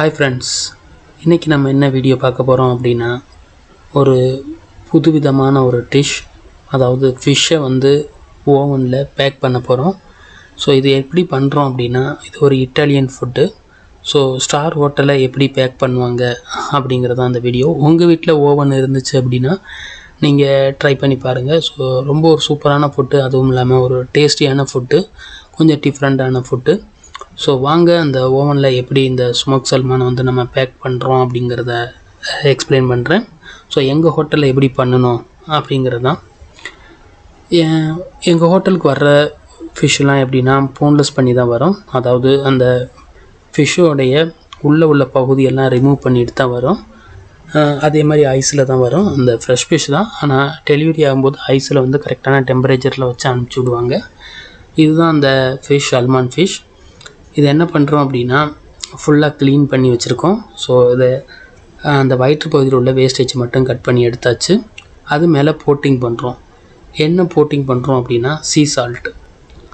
Hi friends, இன்றைக்கி நம்ம என்ன வீடியோ பார்க்க போகிறோம் அப்படின்னா, ஒரு புதுவிதமான ஒரு டிஷ், அதாவது ஃபிஷ்ஷை ஓவனில் பேக் பண்ண போகிறோம். ஸோ இது எப்படி பண்ணுறோம் அப்படின்னா, இது ஒரு இட்டாலியன் ஃபுட்டு. ஸோ ஸ்டார் ஹோட்டலில் எப்படி பேக் பண்ணுவாங்க அப்படிங்கிறதான் அந்த வீடியோ. உங்கள் வீட்டில் ஓவன் இருந்துச்சு அப்படின்னா நீங்கள் ட்ரை பண்ணி பாருங்கள். ஸோ ரொம்ப ஒரு சூப்பரான ஃபுட்டு, அதுவும் இல்லாமல் ஒரு டேஸ்டியான ஃபுட்டு, கொஞ்சம் டிஃப்ரெண்ட்டான ஃபுட்டு. ஸோ வாங்க அந்த ஓவனில் எப்படி இந்த ஸ்மோக் சல்மானை நம்ம பேக் பண்ணுறோம் அப்படிங்கிறத எக்ஸ்பிளைன் பண்ணுறேன். ஸோ எங்கள் ஹோட்டலில் எப்படி பண்ணணும் அப்படிங்கிறது தான். எங்கள் ஹோட்டலுக்கு வர்ற ஃபிஷ்ஷெலாம் எப்படின்னா போன்லெஸ் பண்ணி தான் வரும். அதாவது அந்த ஃபிஷ்ஷோடைய உள்ள பகுதியெல்லாம் ரிமூவ் பண்ணிட்டு தான் வரும். அதே மாதிரி ஐஸில் தான் வரும். அந்த ஃப்ரெஷ் ஃபிஷ் தான், ஆனால் டெலிவரி ஆகும்போது ஐஸில் கரெக்டான டெம்பரேச்சரில் வச்சு அனுப்பிச்சி விடுவாங்க. இதுதான் அந்த ஃபிஷ், சல்மான் ஃபிஷ். இது என்ன பண்ணுறோம் அப்படின்னா, ஃபுல்லாக க்ளீன் பண்ணி வச்சுருக்கோம். ஸோ இதை அந்த வயிற்று பகுதியில் உள்ள வேஸ்டேஜ் மட்டும் கட் பண்ணி எடுத்தாச்சு. அது மேலே கோட்டிங் பண்ணுறோம். என்ன கோட்டிங் பண்ணுறோம் அப்படின்னா, சீ சால்ட்,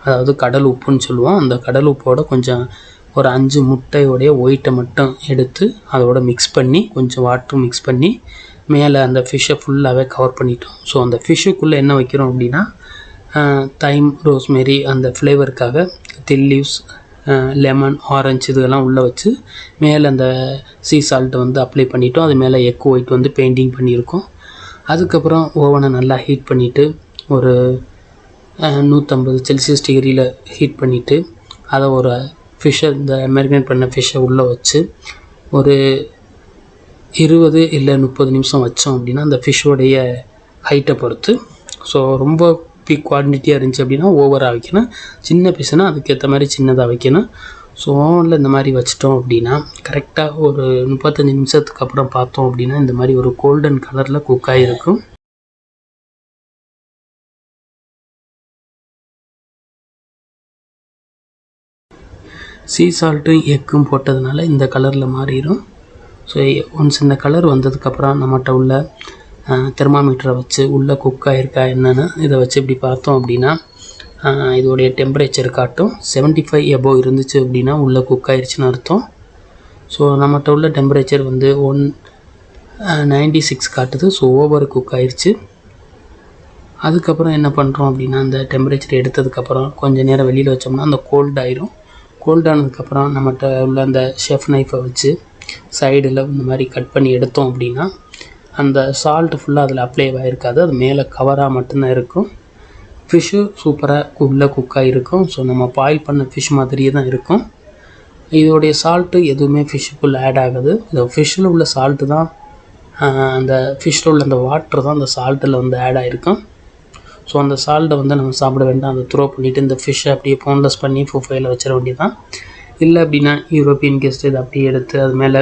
அதாவது கடல் உப்புன்னு சொல்லுவோம். அந்த கடல் உப்போட கொஞ்சம் ஒரு 5 முட்டையோடைய ஒயிட்டை மட்டும் எடுத்து அதோட மிக்ஸ் பண்ணி, கொஞ்சம் வாட்டர் மிக்ஸ் பண்ணி மேலே அந்த ஃபிஷ்ஷை ஃபுல்லாகவே கவர் பண்ணிட்டோம். ஸோ அந்த ஃபிஷ்ஷுக்குள்ளே என்ன வைக்கிறோம் அப்படின்னா, தைம், ரோஸ்மெரி, அந்த ஃப்ளேவருக்காக டில் லீவ்ஸ், லெமன், ஆரஞ்சு இதெல்லாம் உள்ளே வச்சு மேலே அந்த சீ சால்ட்டை அப்ளை பண்ணிட்டோம். அது மேலே எக் ஒயிட் பெயிண்டிங் பண்ணியிருக்கோம். அதுக்கப்புறம் ஓவனை நல்லா ஹீட் பண்ணிவிட்டு, ஒரு 150 செல்சியஸ் டிகிரியில் ஹீட் பண்ணிவிட்டு, அதை ஒரு ஃபிஷ்ஷை, இந்த மேரினேட் பண்ண ஃபிஷ்ஷை உள்ளே வச்சு ஒரு 20 இல்லை 30 நிமிஷம் வச்சோம் அப்படின்னா, அந்த ஃபிஷ்ஷோடைய ஹைட்டை பொறுத்து. ஸோ ரொம்ப பிக் குவான்டிட்டியாக இருந்துச்சு அப்படின்னா ஓவராக வைக்கணும். சின்ன பீஸ்னா அதுக்கேற்ற மாதிரி சின்னதாக வைக்கணும். ஸோ ஓவனில் இந்த மாதிரி வச்சிட்டோம் அப்படின்னா கரெக்டாக ஒரு 35 நிமிஷத்துக்கு அப்புறம் பார்த்தோம் அப்படின்னா இந்த மாதிரி ஒரு கோல்டன் கலரில் குக் ஆகிருக்கும். சீ சால்ட்டும் எக்கும் போட்டதுனால இந்த கலரில் மாறிடும். ஸோ ஒன்ஸ் இந்த கலர் வந்ததுக்கப்புறம் நம்மகிட்ட உள்ள தெர்மாமீட்டரை வச்சு உள்ளே குக் ஆகிருக்கா என்னென்னு இதை வச்சு இப்படி பார்த்தோம் அப்படின்னா, இதோடைய டெம்பரேச்சர் காட்டும். 75 எபோவ் இருந்துச்சு அப்படின்னா உள்ளே குக் ஆகிருச்சுன்னு அர்த்தம். ஸோ நம்மகிட்ட உள்ள டெம்பரேச்சர் 196 காட்டுது. ஸோ ஓவர் குக் ஆகிருச்சு. அதுக்கப்புறம் என்ன பண்ணுறோம் அப்படின்னா, அந்த டெம்பரேச்சர் எடுத்ததுக்கப்புறம் கொஞ்சம் நேரம் வெளியில் வச்சோம்னா அந்த கோல்ட் ஆயிரும். கோல்ட் ஆனதுக்கப்புறம் நம்மகிட்ட உள்ள அந்த ஷெஃப் நைஃபை வச்சு சைடில் இந்த மாதிரி கட் பண்ணி எடுத்தோம் அப்படின்னா அந்த சால்ட்டு ஃபுல்லாக அதில் அப்ளை ஆகிருக்காது. அது மேலே கவராக மட்டும்தான் இருக்கும். ஃபிஷ்ஷு சூப்பராக உள்ளே குக்காக இருக்கும். ஸோ நம்ம பாயில் பண்ண ஃபிஷ் மாதிரியே தான் இருக்கும். இதோடைய சால்ட்டு எதுவுமே ஃபிஷ்ஷுக்குள்ளே ஆட் ஆகுது. இந்த ஃபிஷ்ஷில் உள்ள சால்ட்டு தான், அந்த ஃபிஷ்ஷில் உள்ள அந்த வாட்டர் தான் அந்த சால்ட்டில் ஆட் ஆகிருக்கும். ஸோ அந்த சால்ட்டை நம்ம சாப்பிட வேண்டாம். அதை த்ரோ பண்ணிவிட்டு இந்த ஃபிஷ்ஷை அப்படியே போன்லெஸ் பண்ணி ஃபுஃபைல வச்சிட வேண்டியதான். இல்லை அப்படின்னா யூரோப்பியன் கெஸ்ட் இதை அப்படியே எடுத்து அது மேலே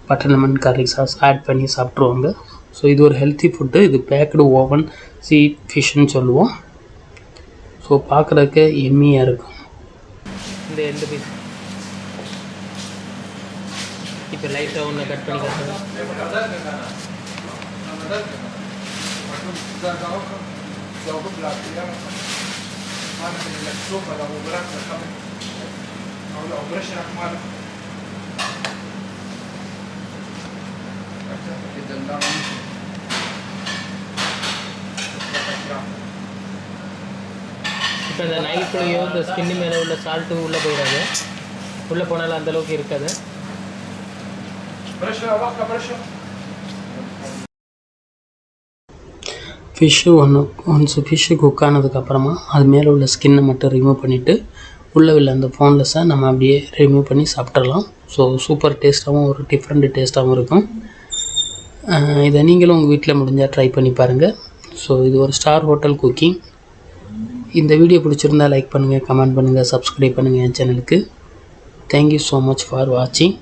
butter lemon garlic sauce add பண்ணி சாப்பிட்ருவாங்க. ஸோ இது ஒரு ஹெல்த்தி ஃபுட்டு. இது பேக்டு ஓவன் சீ ஃபிஷ்ஷுன்னு சொல்லுவோம். ஸோ பார்க்குறதுக்கு எம்மியாக இருக்கும். இந்த எந்த பீஸ் இப்போ லைட்டாக ஒன்று கட் பண்ணி இப்போ இந்த நைஃப்லையோ இந்த ஸ்கின்னு மேலே உள்ள சால்ட்டு உள்ளே போயிடாது. உள்ளே போனாலும் அந்தளவுக்கு இருக்காது. ஒன்ஸ் ஃபிஷ்ஷு குக் ஆனதுக்கப்புறமா அது மேலே உள்ள ஸ்கின்னை மட்டும் ரிமூவ் பண்ணிவிட்டு உள்ளே உள்ள அந்த போன்லெஸ்ஸை நம்ம அப்படியே ரிமூவ் பண்ணி சாப்பிட்றலாம். ஸோ சூப்பர் டேஸ்ட்டாகவும் ஒரு டிஃப்ரெண்ட் டேஸ்ட்டாகவும் இருக்கும். இதை நீங்களும் உங்கள் வீட்டில் முடிஞ்சால் ட்ரை பண்ணி பாருங்கள். ஸோ இது ஒரு ஸ்டார் ஹோட்டல் குக்கிங். இந்த வீடியோ பிடிச்சிருந்தால் லைக் பண்ணுங்கள், கமெண்ட் பண்ணுங்கள், சப்ஸ்கிரைப் பண்ணுங்கள் என் சேனலுக்கு. தேங்க்யூ ஸோ மச் ஃபார் வாட்சிங்.